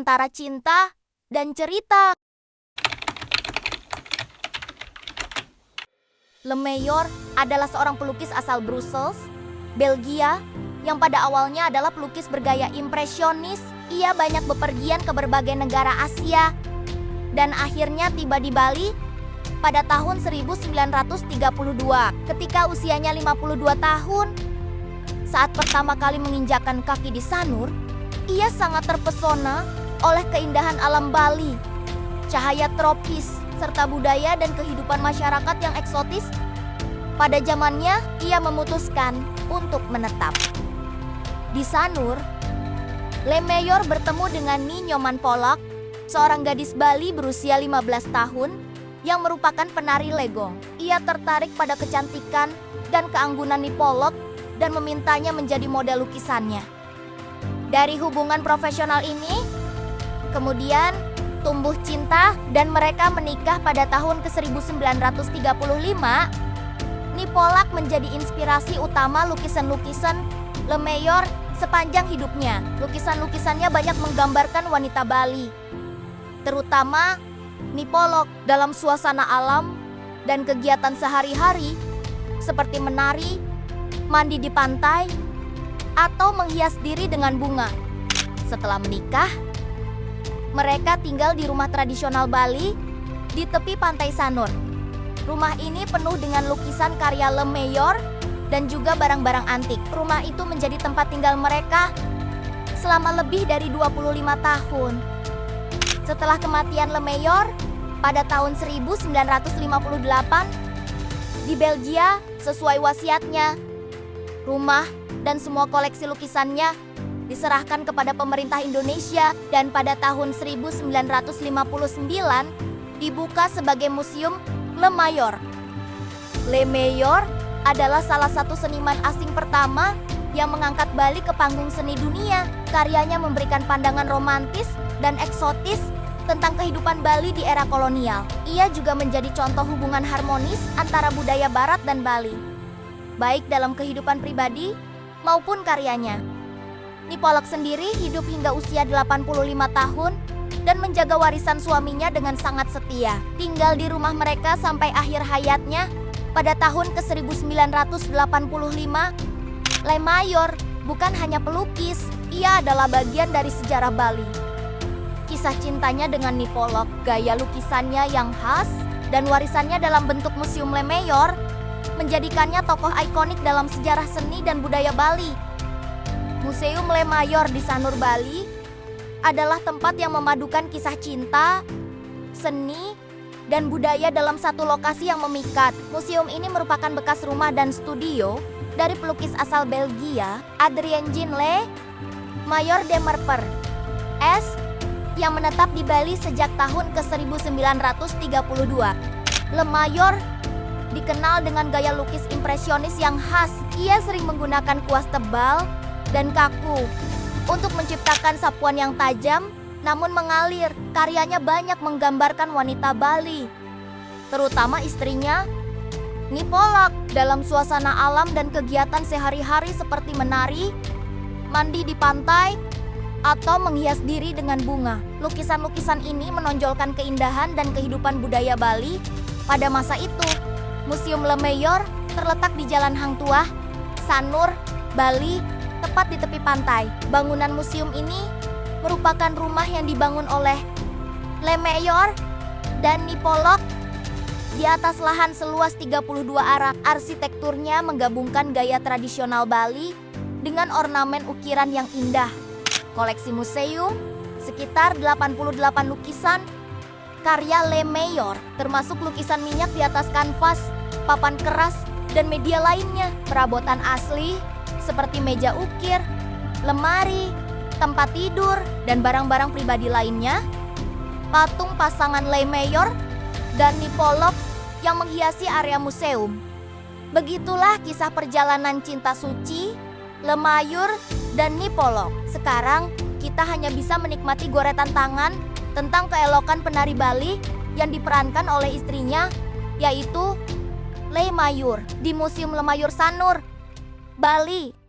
antara cinta dan cerita. Le Mayor adalah seorang pelukis asal Brussels, Belgia, yang pada awalnya adalah pelukis bergaya impresionis. Ia banyak bepergian ke berbagai negara Asia dan akhirnya tiba di Bali pada tahun 1932 ketika usianya 52 tahun. Saat pertama kali menginjakkan kaki di Sanur, ia sangat terpesona oleh keindahan alam Bali, cahaya tropis, serta budaya dan kehidupan masyarakat yang eksotis. Pada zamannya, ia memutuskan untuk menetap. Di Sanur, Le Mayor bertemu dengan Ni Nyoman Polok, seorang gadis Bali berusia 15 tahun yang merupakan penari legong. Ia tertarik pada kecantikan dan keanggunan Ni Polok dan memintanya menjadi model lukisannya. Dari hubungan profesional ini, kemudian tumbuh cinta dan mereka menikah pada tahun ke-1935. Ni Polok menjadi inspirasi utama lukisan-lukisan Le Mayor sepanjang hidupnya. Lukisan-lukisannya banyak menggambarkan wanita Bali, terutama Ni Polok dalam suasana alam dan kegiatan sehari-hari seperti menari, mandi di pantai, atau menghias diri dengan bunga. Setelah menikah, mereka tinggal di rumah tradisional Bali di tepi pantai Sanur. Rumah ini penuh dengan lukisan karya Le Mayor dan juga barang-barang antik. Rumah itu menjadi tempat tinggal mereka selama lebih dari 25 tahun. Setelah kematian Le Mayor pada tahun 1958 di Belgia, sesuai wasiatnya, rumah dan semua koleksi lukisannya diserahkan kepada pemerintah Indonesia dan pada tahun 1959 dibuka sebagai Museum Le Mayor. Le Mayor adalah salah satu seniman asing pertama yang mengangkat Bali ke panggung seni dunia. Karyanya memberikan pandangan romantis dan eksotis tentang kehidupan Bali di era kolonial. Ia juga menjadi contoh hubungan harmonis antara budaya Barat dan Bali, baik dalam kehidupan pribadi maupun karyanya. Ni Polok sendiri hidup hingga usia 85 tahun dan menjaga warisan suaminya dengan sangat setia. Tinggal di rumah mereka sampai akhir hayatnya pada tahun ke-1985. Le Mayor bukan hanya pelukis, ia adalah bagian dari sejarah Bali. Kisah cintanya dengan Ni Polok, gaya lukisannya yang khas, dan warisannya dalam bentuk Museum Le Mayor menjadikannya tokoh ikonik dalam sejarah seni dan budaya Bali. Museum Le Mayor di Sanur, Bali adalah tempat yang memadukan kisah cinta, seni, dan budaya dalam satu lokasi yang memikat. Museum ini merupakan bekas rumah dan studio dari pelukis asal Belgia, Adrien Jean Le Mayor de Merper S, yang menetap di Bali sejak tahun ke-1932. Le Mayor dikenal dengan gaya lukis impresionis yang khas. Ia sering menggunakan kuas tebal dan kaku untuk menciptakan sapuan yang tajam namun mengalir. Karyanya banyak menggambarkan wanita Bali, terutama istrinya, Ni Polok, dalam suasana alam dan kegiatan sehari-hari seperti menari, mandi di pantai, atau menghias diri dengan bunga. Lukisan-lukisan ini menonjolkan keindahan dan kehidupan budaya Bali pada masa itu. Museum Le Mayor terletak di Jalan Hang Tuah, Sanur, Bali, tepat di tepi pantai. Bangunan museum ini merupakan rumah yang dibangun oleh Le Mayor dan Ni Polok di atas lahan seluas 32 arak. Arsitekturnya menggabungkan gaya tradisional Bali dengan ornamen ukiran yang indah. Koleksi museum sekitar 88 lukisan karya Le Mayor, termasuk lukisan minyak di atas kanvas, papan keras, dan media lainnya. Perabotan asli seperti meja ukir, lemari, tempat tidur, dan barang-barang pribadi lainnya. Patung pasangan Le Mayor dan Ni Polok yang menghiasi area museum. Begitulah kisah perjalanan cinta suci Le Mayor dan Ni Polok. Sekarang kita hanya bisa menikmati goretan tangan tentang keelokan penari Bali yang diperankan oleh istrinya, yaitu Le Mayor, di Museum Le Mayor Sanur, Bali.